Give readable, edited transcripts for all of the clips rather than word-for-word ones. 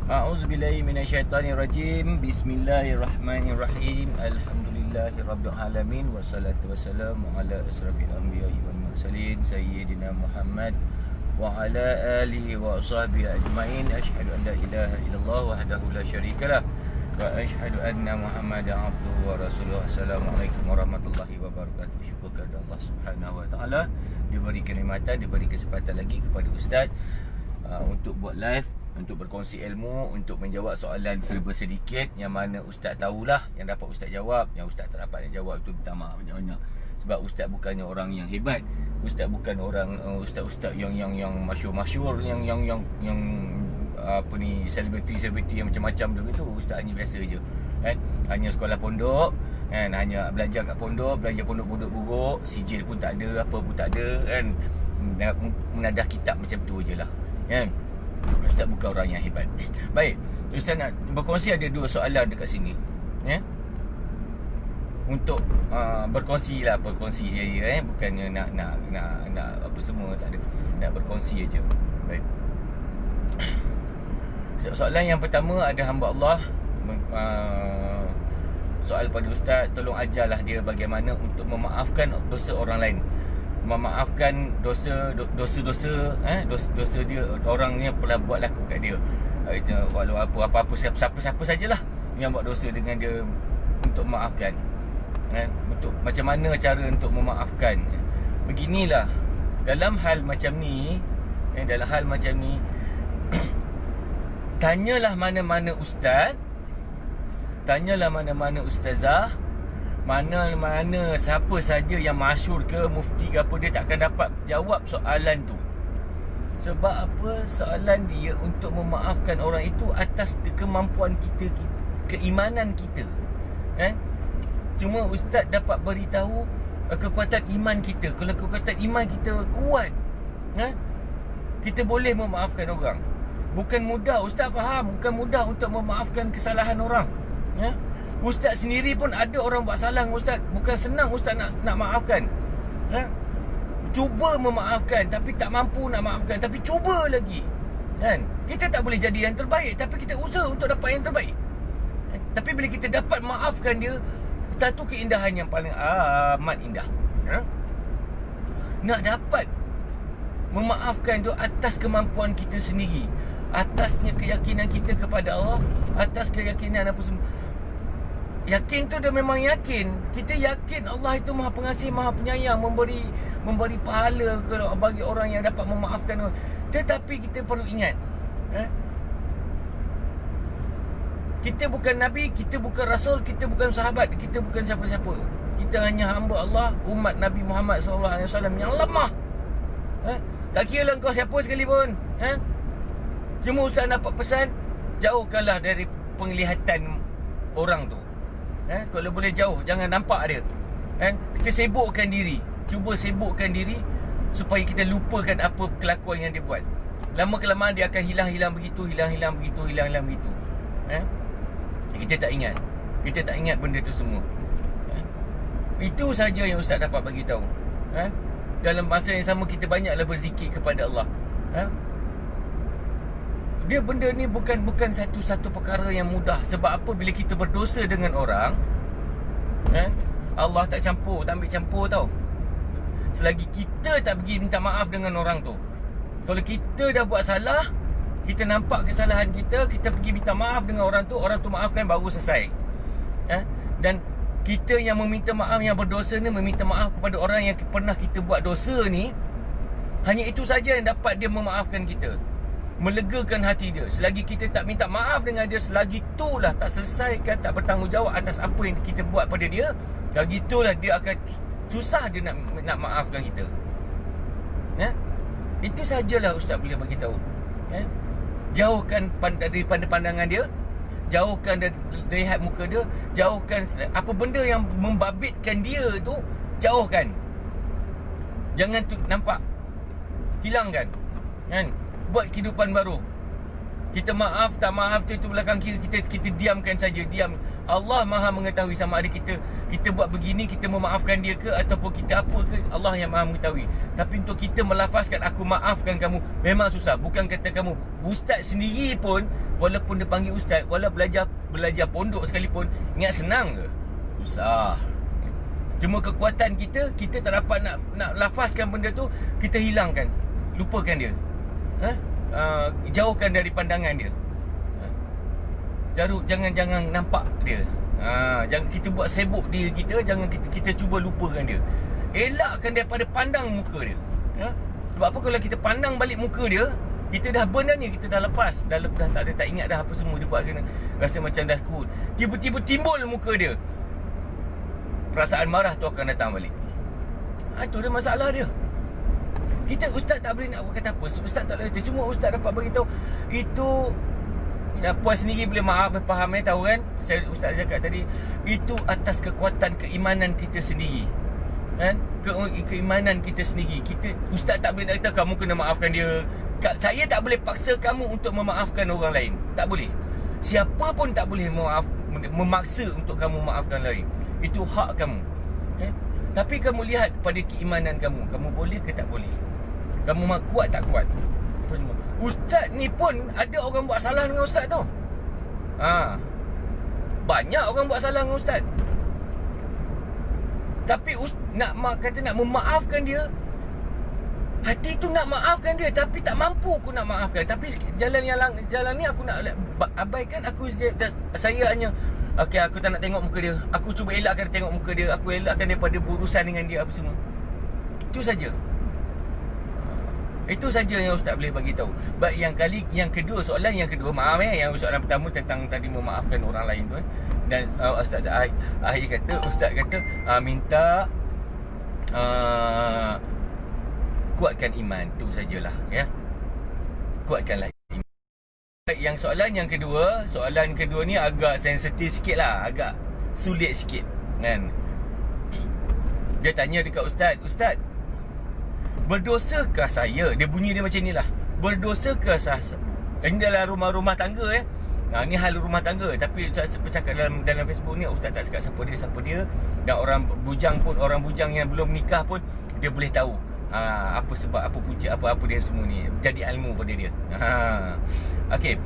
A'udzubillahi minasyaitonirrajim. Bismillahirrahmanirrahim. Alhamdulillahirabbil alamin wassalatu wassalamu ala asrafil anbiya'i wal mursalin sayyidina Muhammad wa ala alihi wa sahbihi ajmain. Asyhadu an la ilaha illallah wahdahu la syarikalah wa asyhadu anna Muhammadan abduhu wa rasuluh. Assalamualaikum warahmatullahi wabarakatuh. Syukur kepada Allah Subhanahu wa taala diberi kenikmatan, diberi kesempatan lagi kepada ustaz untuk buat live, untuk berkongsi ilmu, untuk menjawab soalan serba sedikit yang mana ustaz tahulah, yang dapat ustaz jawab, yang ustaz tak dapat yang jawab itu minta maaf banyak-banyak. Sebab ustaz bukannya orang yang hebat, ustaz bukan orang ustaz-ustaz yang masyhur-masyhur, yang apa ni, selebriti yang macam-macam begitu. Ustaz hanya biasa je kan, hanya sekolah pondok kan, hanya belajar kat pondok, belajar pondok buruk, sijil pun tak ada, apa pun tak ada kan, menadah kitab macam tu je lah kan. Ustaz bukan orang yang hebat. Baik, Ustaz nak berkongsi ada dua soalan dekat sini ya. Untuk berkongsi saja bukannya nak apa semua, tak ada, nak berkongsi aja. Baik. Soalan yang pertama, ada hamba Allah soal pada Ustaz, tolong ajarlah dia bagaimana untuk memaafkan dosa orang lain, memaafkan dosa dia, orang yang pernah buat laku kat dia, walau apa siapa sajalah yang buat dosa dengan dia, untuk memaafkan untuk macam mana cara untuk memaafkan. Beginilah, dalam hal macam ni tanyalah mana-mana ustaz, tanyalah mana-mana ustazah, mana-mana siapa saja yang masyhur ke mufti ke apa, dia takkan dapat jawab soalan tu. Sebab apa? Soalan dia untuk memaafkan orang itu atas kemampuan kita, keimanan kita kan. Cuma ustaz dapat beritahu kekuatan iman kita. Kalau kekuatan iman kita kuat kan, kita boleh memaafkan orang. Bukan mudah, ustaz faham, bukan mudah untuk memaafkan kesalahan orang ya. Ustaz sendiri pun ada orang buat salah dengan ustaz, bukan senang ustaz nak maafkan ha? Cuba memaafkan tapi tak mampu nak maafkan, tapi cuba lagi kan. Kita tak boleh jadi yang terbaik, tapi kita usaha untuk dapat yang terbaik Tapi bila kita dapat maafkan dia, satu keindahan yang paling amat indah ha? Nak dapat memaafkan dia atas kemampuan kita sendiri, atasnya keyakinan kita kepada Allah, atas keyakinan apa semua. Yakin tu dah memang yakin. Kita yakin Allah itu Maha Pengasih, Maha Penyayang, memberi pahala kalau bagi orang yang dapat memaafkan orang. Tetapi kita perlu ingat kita bukan Nabi, kita bukan Rasul, kita bukan sahabat, kita bukan siapa-siapa. Kita hanya hamba Allah, umat Nabi Muhammad SAW yang lemah Tak kira lah kau siapa sekalipun Cuma Ustaz dapat pesan, jauhkanlah dari penglihatan orang tu kalau boleh jauh, jangan nampak dia kita sibukkan diri, cuba sibukkan diri supaya kita lupakan apa kelakuan yang dia buat. Lama kelamaan dia akan hilang begitu kita tak ingat benda tu semua itu saja yang Ustaz dapat bagi tahu dalam masa yang sama kita banyaklah berzikir kepada Allah Dia benda ni bukan satu perkara yang mudah. Sebab apa? Bila kita berdosa dengan orang Allah tak ambil campur tau. Selagi kita tak pergi minta maaf dengan orang tu. Kalau kita dah buat salah, kita nampak kesalahan kita, kita pergi minta maaf dengan orang tu maafkan, baru selesai Dan kita yang meminta maaf, yang berdosa ni, meminta maaf kepada orang yang pernah kita buat dosa ni, hanya itu saja yang dapat dia memaafkan kita, melegakan hati dia. Selagi kita tak minta maaf dengan dia, selagi itulah tak selesaikan, tak bertanggungjawab atas apa yang kita buat pada dia, lagi itulah dia akan susah dia nak maafkan kita Itu sajalah Ustaz boleh bagi tahu Jauhkan dari pandangan dia, jauhkan dari lihat muka dia, jauhkan apa benda yang membabitkan dia tu, jauhkan. Jangan tu nampak, hilangkan Buat kehidupan baru. Kita maaf tak maaf tu belakang kita diamkan saja, diam. Allah Maha mengetahui sama ada kita buat begini, kita memaafkan dia ke ataupun kita apa ke, Allah yang Maha mengetahui. Tapi untuk kita melafazkan aku maafkan kamu memang susah. Bukan kata kamu, ustaz sendiri pun walaupun dia panggil ustaz, walau belajar pondok sekalipun, ingat senang ke? Susah. Cuma kekuatan kita tak dapat nak lafazkan benda tu, kita hilangkan, lupakan dia. Jauhkan dari pandangan dia. Jangan nampak dia. Jangan kita buat sibuk diri kita, jangan kita cuba lupakan dia. Elakkan daripada pandang muka dia. Sebab apa, kalau kita pandang balik muka dia, kita dah burn dah ni, kita dah lepas, dah tak ingat dah apa semua dia buat, kena rasa macam dah cool. Tiba-tiba timbul muka dia, perasaan marah tu akan datang balik. Itu dia masalah dia. Kita ustaz tak boleh nak buat kata apa. Ustaz tak boleh. Cuma ustaz dapat bagi tahu itu, puan sendiri boleh faham tahu kan. Ustaz cakap tadi, itu atas kekuatan keimanan kita sendiri. Kan? Keimanan kita sendiri. Ustaz tak boleh nak kata kamu kena maafkan dia. Saya tak boleh paksa kamu untuk memaafkan orang lain. Tak boleh. Siapa pun tak boleh memaksa untuk kamu maafkan lain. Itu hak kamu. Tapi kamu lihat pada keimanan kamu. Kamu boleh ke tak boleh? Kamu kuat tak kuat? Ustaz ni pun ada orang buat salah dengan ustaz tu. Banyak orang buat salah dengan ustaz. Tapi nak memaafkan dia, hati tu nak maafkan dia, tapi tak mampu aku nak maafkan. Tapi jalan ni aku nak abaikan. Saya hanya okey, aku tak nak tengok muka dia. Aku cuba elakkan tengok muka dia. Aku elakkan daripada berurusan dengan dia apa semua. Itu saja. Itu saja yang ustaz boleh bagi tahu. Baik, yang kedua, soalan yang kedua, maaf yang soalan pertama tentang tadi memaafkan orang lain tu. Dan ustaz akhir kata, ustaz kata minta kuatkan iman, tu sajalah ya. Kuatkanlah iman. Baik, yang soalan kedua ni agak sensitif sikit lah, agak sulit sikit kan. Dia tanya dekat ustaz, berdosakah saya? Dia bunyi dia macam ni lah. Berdosakah saya? Ini dalam rumah tangga ni hal rumah tangga. Tapi ustaz bercakap dalam Facebook ni, ustaz tak cakap siapa dia. Dan orang bujang yang belum nikah pun dia boleh tahu apa sebab, apa punca, apa dia semua ni. Jadi ilmu pada dia. Okey,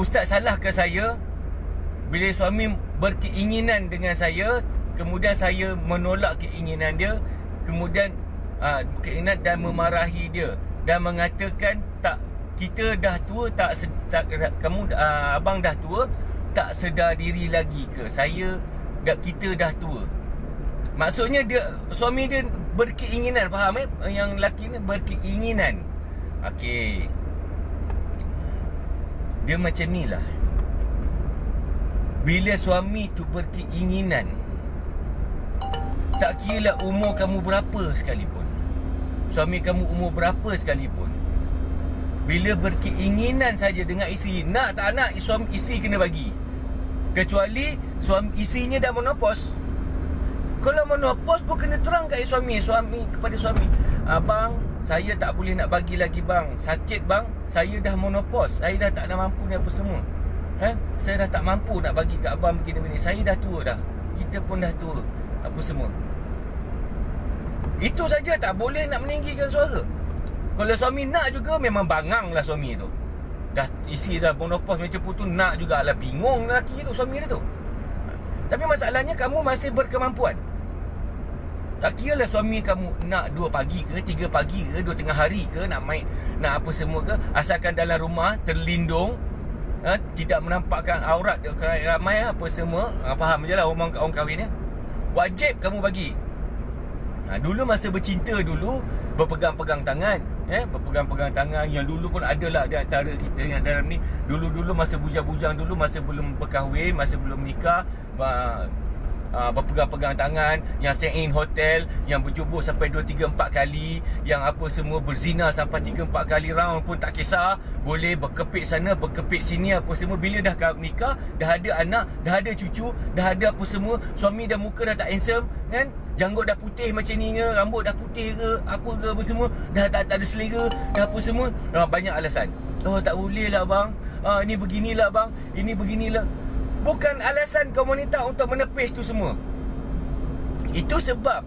ustaz salah ke saya bila suami berkeinginan dengan saya, kemudian saya menolak keinginan dia, kemudian keinginan dan memarahi dia dan mengatakan tak, kita dah tua, kamu abang dah tua, tak sedar diri lagi ke? Kita dah tua. Maksudnya suami dia berkeinginan, faham yang lelaki ni berkeinginan. Okey, dia macam ni lah. Bila suami tu berkeinginan, tak kira lah umur kamu berapa sekalipun, suami kamu umur berapa sekalipun, bila berkeinginan saja dengan isteri, nak tak nak, isteri kena bagi. Kecuali isterinya dah menopause. Kalau menopause pun kena terang kat suami kepada suami, abang, saya tak boleh nak bagi lagi bang, sakit bang, saya dah menopause, saya dah tak nak mampu ni apa semua. Saya dah tak mampu nak bagi kat abang begini-begini, saya dah tua dah, kita pun dah tua apa semua. Itu saja, tak boleh nak meninggikan suara. Kalau suami nak juga, memang bangang lah suami tu. Dah isi dah monopause macam tu, nak jugalah, bingung lelaki tu, suami dia tu. Tapi masalahnya kamu masih berkemampuan. Tak kira lah suami kamu nak 2 pagi ke, 3 pagi ke, 2 tengah hari ke, nak main, nak apa semua ke, asalkan dalam rumah terlindung, tidak menampakkan aurat ramai apa semua. Faham je lah orang kahwin ni. Wajib kamu bagi. Dulu masa bercinta dulu, berpegang-pegang tangan, berpegang-pegang tangan. Yang dulu pun adalah di antara kita yang dalam ni, dulu masa bujang-bujang dulu, masa belum berkahwin, masa belum nikah, berpegang-pegang tangan, yang stay in hotel, yang berjubur sampai 2, 3, 4 kali, yang apa semua berzina sampai 3, 4 kali round pun tak kisah. Boleh berkepit sana, berkepit sini apa semua. Bila dah nikah, dah ada anak, dah ada cucu, dah ada apa semua, suami dah muka dah tak handsome kan, janggut dah putih macam ni ke, rambut dah putih ke, apa ke apa semua, dah tak ada selera, dah apa semua, banyak alasan. Oh tak boleh lah bang, Ini beginilah bang, ini beginilah. Bukan alasan kau wanita untuk menepis tu semua. Itu sebab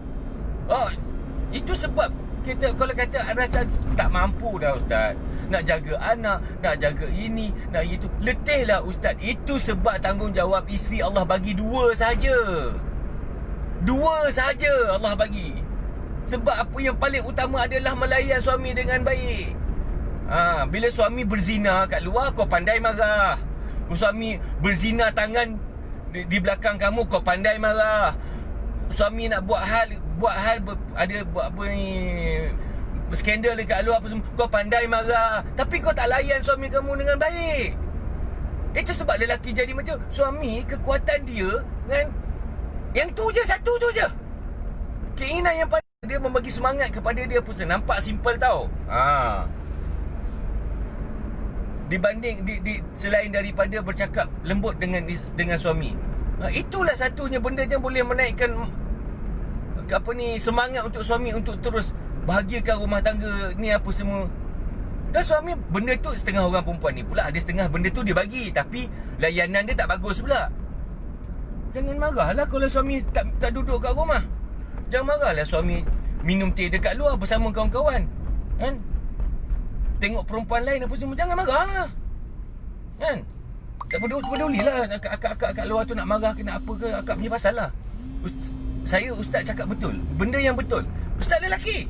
itu sebab kita kalau kata rasa tak mampu dah ustaz, nak jaga anak, nak jaga ini, nak itu, letihlah ustaz. Itu sebab tanggungjawab isteri Allah bagi dua saja. Dua saja Allah bagi. Sebab apa yang paling utama adalah melayan suami dengan baik. Bila suami berzina kat luar, kau pandai marah. Suami berzina tangan di belakang kamu, kau pandai marah. Suami nak buat hal ada buat apa ni, skandal dekat luar apa semua, kau pandai marah. Tapi kau tak layan suami kamu dengan baik. Itu sebab lelaki jadi macam suami, kekuatan dia kan, yang tu je, satu tu je. Keinginan yang pada dia membagi semangat kepada dia pun nampak simple tau. Dibanding selain daripada bercakap lembut dengan suami. Itulah satunya benda yang boleh menaikkan semangat untuk suami untuk terus bahagiakan rumah tangga ni apa semua. Dan suami, benda tu setengah orang perempuan ni pula ada setengah benda tu dia bagi, tapi layanan dia tak bagus pula. Jangan marahlah kalau suami tak duduk kat rumah. Jangan marahlah suami minum teh dekat luar bersama kawan-kawan, kan? Tengok perempuan lain apa semua, jangan marahlah, kan? Tak pedulilah akak kat luar tu nak marah ke nak apa ke, akak punya pasal lah. Ustaz cakap betul, benda yang betul. Ustaz lelaki,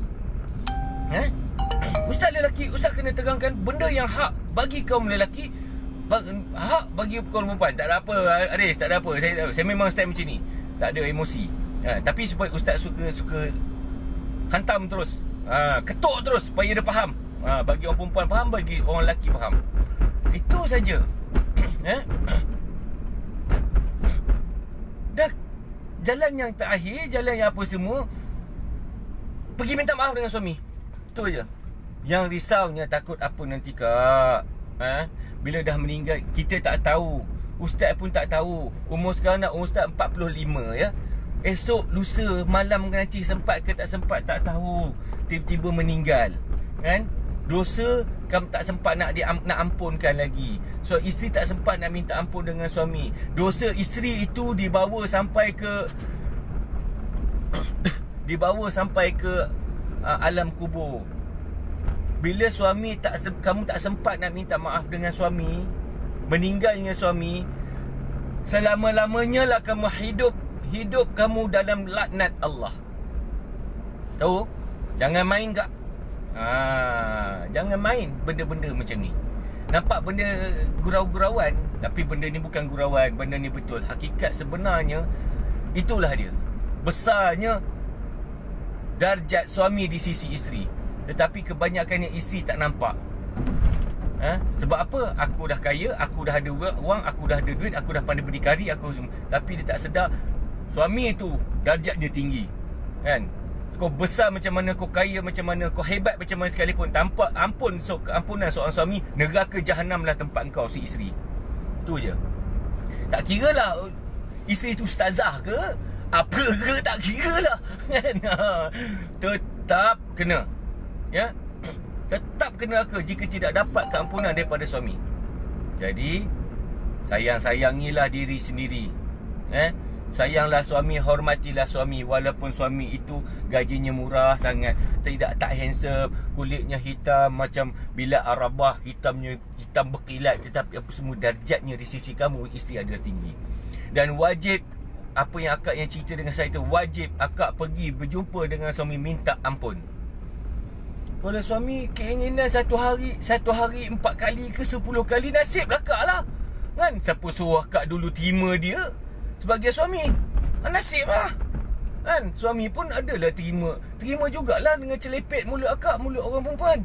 ustaz lelaki, ustaz kena terangkan benda yang hak bagi kaum lelaki, hak bagi kaum perempuan. Tak ada apa Aris, tak ada apa. Saya memang style macam ni, tak ada emosi. Tapi supaya ustaz suka hantam terus, ketuk terus supaya dia faham. Bagi orang perempuan faham, bagi orang lelaki faham. Itu saja. Dah jalan yang terakhir, jalan yang apa semua, pergi minta maaf dengan suami. Itu aja. Yang risaunya takut apa nanti kak, bila dah meninggal kita tak tahu. Ustaz pun tak tahu. Umur sekarang nak ustaz 45 ya. Esok lusa malam nanti sempat ke tak sempat tak tahu. Tiba-tiba meninggal, kan? Dosa kamu tak sempat nak ampunkan lagi. So isteri tak sempat nak minta ampun dengan suami. Dosa isteri itu dibawa sampai ke alam kubur. Bila suami kamu tak sempat nak minta maaf dengan suami, meninggalnya suami, selama-lamanya lah kamu hidup kamu dalam laknat Allah. Tahu? Jangan main kak. Jangan main benda-benda macam ni. Nampak benda gurau-gurauan, tapi benda ni bukan gurauan, benda ni betul. Hakikat sebenarnya itulah dia. Besarnya darjat suami di sisi isteri, tetapi kebanyakannya isteri tak nampak. Sebab apa? Aku dah kaya, aku dah ada wang, aku dah ada duit, aku dah pandai berdikari, aku semua. Tapi dia tak sedar suami tu darjat dia tinggi, kan? Kau besar macam mana, kau kaya macam mana, kau hebat macam mana sekalipun, tanpa keampunan seorang suami, neraka jahanam lah tempat kau si isteri. Tu je. Tak kira lah isteri tu ustazah ke apa ke, tak kira lah. Tetap kena, ya, tetap kena neraka jika tidak dapat keampunan daripada suami. Jadi sayangilah diri sendiri, sayanglah suami, hormatilah suami. Walaupun suami itu gajinya murah sangat, tak handsome, kulitnya hitam macam bila Arabah, hitam berkilat, tetapi apa semua darjatnya di sisi kamu isteri adalah tinggi. Dan wajib, apa yang akak yang cerita dengan saya tu, wajib akak pergi berjumpa dengan suami, minta ampun. Kalau suami keinginan satu hari 4 kali ke 10 kali, nasib akak lah, kan? Siapa suruh akak dulu terima dia sebagai suami? Nasib lah, kan? Suami pun adalah terima jugalah dengan celepet mulut akak, mulut orang perempuan.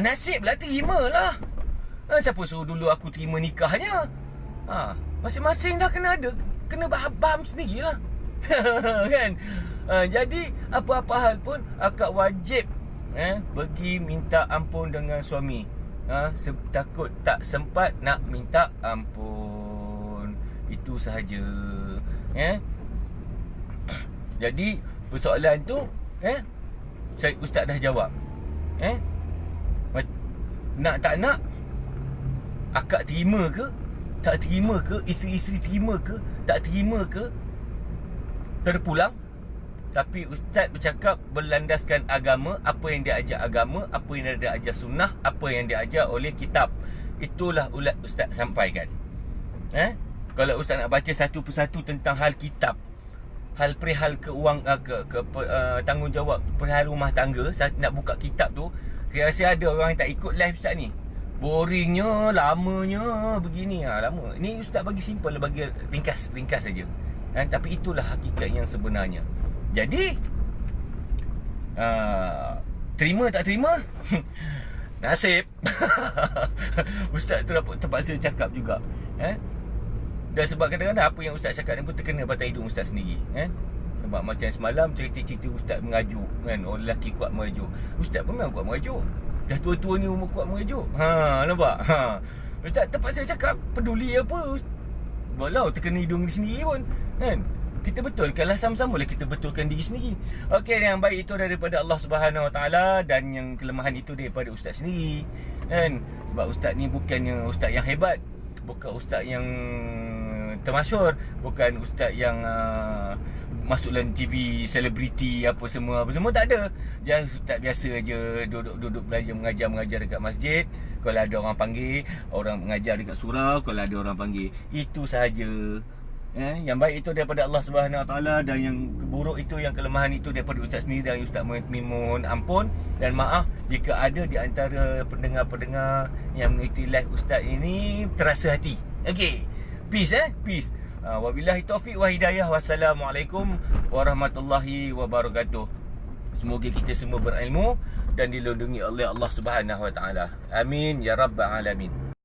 Nasib lah, terima lah. Siapa suruh dulu aku terima nikahnya? Masing-masing dah kena faham sendirilah. Kan? Jadi apa-apa hal pun akak wajib pergi minta ampun dengan suami. Takut tak sempat nak minta ampun. Itu sahaja. Jadi persoalan tu ustaz dah jawab. Nak tak nak, akak terima ke, tak terima ke, isteri-isteri terima ke, tak terima ke, terpulang. Tapi ustaz bercakap berlandaskan agama, apa yang dia ajar agama, apa yang dia ajar sunnah, apa yang dia ajar oleh kitab. Itulah ulat ustaz sampaikan. Kalau ustaz nak baca satu persatu tentang hal kitab, hal perihal tanggungjawab perihal rumah tangga, nak buka kitab tu, saya rasa ada orang yang tak ikut live ustaz ni. Boringnya, lamanya, begini lama. Ni ustaz bagi simple, bagi ringkas saja. Tapi itulah hakikat yang sebenarnya. Jadi terima tak terima nasib. Ustaz tu terpaksa cakap juga. Dan sebab kadang-kadang apa yang ustaz cakap ni pun terkena batang hidung ustaz sendiri. Sebab macam semalam cerita-cerita ustaz mengajuk kan, orang lelaki kuat mengajuk. Ustaz pun memang kuat mengajuk. Dah tua-tua ni umur kuat mengajuk. Nampak? Ustaz terpaksa cakap, peduli apa? Walau terkena hidung sendiri pun kan. Kita betulkanlah sama-sama lah, kita betulkan diri sendiri. Okey, yang baik itu daripada Allah Subhanahu Wa Taala dan yang kelemahan itu daripada ustaz sendiri kan. Sebab ustaz ni bukannya ustaz yang hebat, bukan ustaz yang termasyur, bukan ustaz yang masuk dalam TV selebriti apa semua tak ada. Dia ustaz biasa je, duduk belajar mengajar dekat masjid. Kalau ada orang panggil, orang mengajar dekat surau, kalau ada orang panggil, itu sahaja. Yang baik itu daripada Allah Subhanahu Wa Taala dan yang buruk itu, yang kelemahan itu daripada ustaz sendiri. Dan ustaz mohon ampun dan maaf jika ada di antara pendengar-pendengar yang mengikuti live ustaz ini terasa hati. Okey. Peace peace. Wabillahi taufiq wa hidayah. Wassalamualaikum warahmatullahi wabarakatuh. Semoga kita semua berilmu dan dilindungi oleh Allah Subhanahu Wa Taala. Amin ya rabbal alamin.